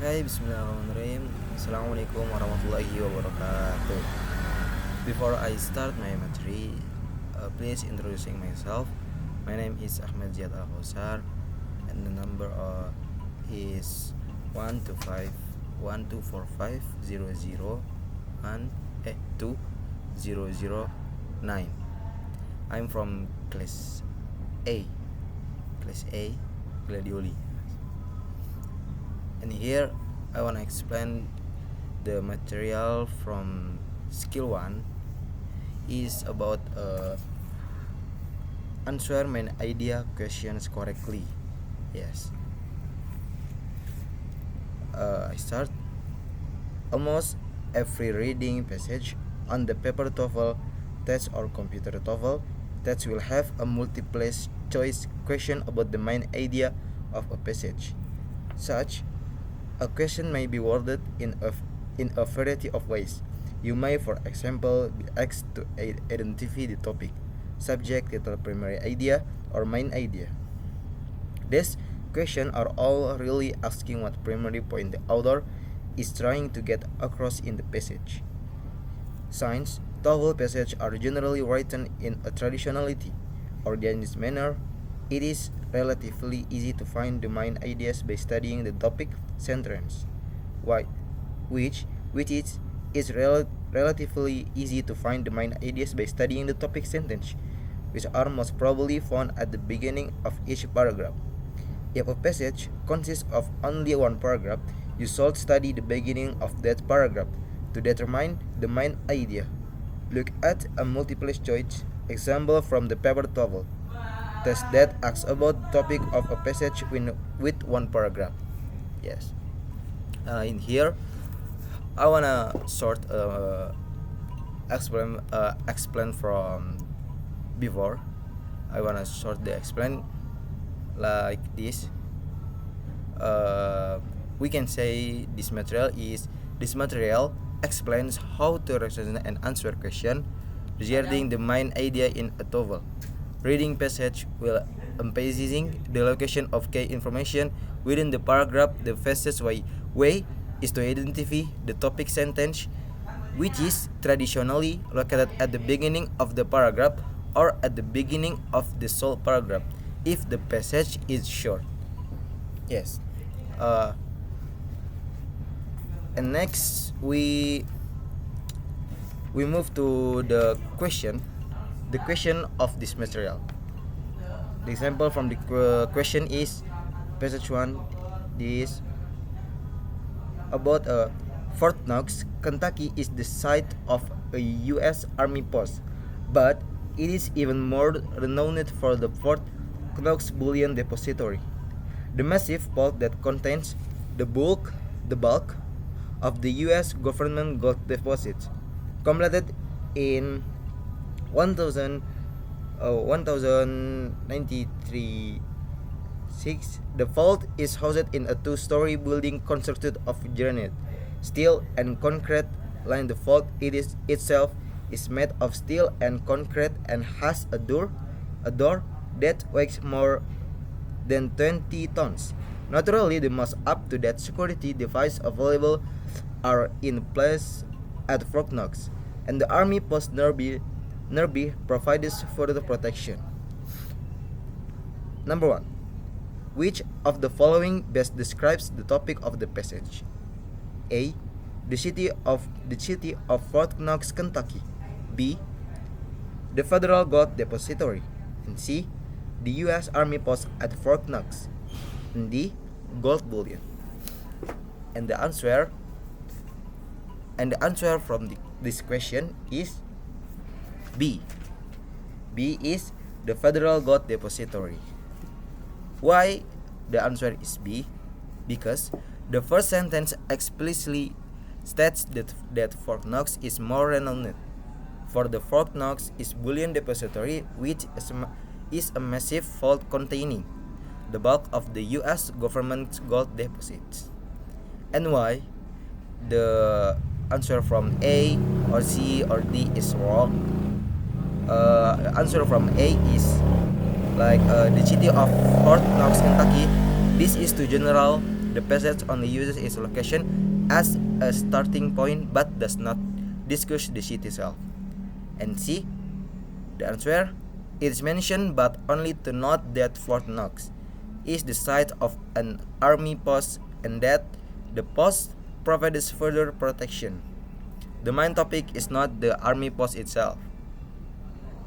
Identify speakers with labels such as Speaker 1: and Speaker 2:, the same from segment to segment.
Speaker 1: Hai, bismillahirrahmanirrahim. Assalamualaikum warahmatullahi wabarakatuh. Before I start my materi, please introducing myself. My name is Ahmed Ziad Al Hosar, and the number is 125 1245001 2009. I'm from A, class A, Gladioli. And here I want to explain the material from skill 1 is about answer main idea questions correctly. Yes. I start. Almost every reading passage on the paper TOEFL test or computer TOEFL test will have a multiple choice question about the main idea of a passage. Such a question may be worded in a variety of ways. You may, for example, be asked to identify the topic, subject, title, primary idea, or main idea. These questions are all really asking what primary point the author is trying to get across in the passage. Since TOEFL passages are generally written in a traditionality, organized manner, it is relatively easy to find the main ideas by studying the topic sentence. Which is relatively easy to find the main ideas by studying the topic sentence, which are most probably found at the beginning of each paragraph. If a passage consists of only one paragraph, you should study the beginning of that paragraph to determine the main idea. Look at a multiple choice example from the paper TOEFL test that asks about the topic of a passage with one paragraph. Yes. In here, I wanna explain from before. I wanna explain like this. We can say this material explains how to reason and answer question regarding the main idea in a TOEFL. Reading passage will emphasizing the location of key information within the paragraph. The fastest way is to identify the topic sentence, which is traditionally located at the beginning of the paragraph or at the beginning of the sole paragraph if the passage is short. Yes. And next we move to the question of this material. The example from the question is passage 1 is about Fort Knox, Kentucky is the site of a U.S. Army post, but it is even more renowned for the Fort Knox Bullion Depository, the massive vault that contains the bulk of the U.S. government gold deposits. Completed in 1093 the vault is housed in a two-story building constructed of granite, steel, and concrete. Line the vault itself is made of steel and concrete and has a door that weighs more than 20 tons. Naturally, the most up-to-date security devices available are in place at Fort Knox, and the Army post nearby provides further protection. Number 1. Which of the following best describes the topic of the passage? A. The city of Fort Knox, Kentucky. B. The Federal Gold Depository. And C. The U.S. Army post at Fort Knox. And D. Gold bullion. And the answer from this question is B. B is the Federal Gold Depository. Why the answer is B? Because the first sentence explicitly states that Fort Knox is more renowned for the Fort Knox is bullion depository, which is a massive vault containing the bulk of the U.S. government's gold deposits. And why the answer from A or C or D is wrong? Answer from A is like the city of Fort Knox, Kentucky. This is too general The passage only uses its location as a starting point but does not discuss the city itself. And C, the answer, it is mentioned but only to note that Fort Knox is the site of an army post and that the post provides further protection. The main topic is not the army post itself,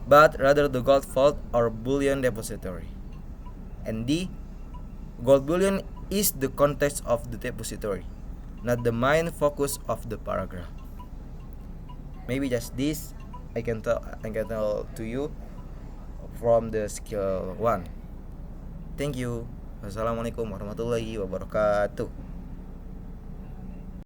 Speaker 1: but rather the gold vault or bullion depository. And D, gold bullion is the context of the depository, not the main focus of the paragraph. Maybe just this I can tell to you from the skill 1. Thank you. Wassalamualaikum warahmatullahi wabarakatuh.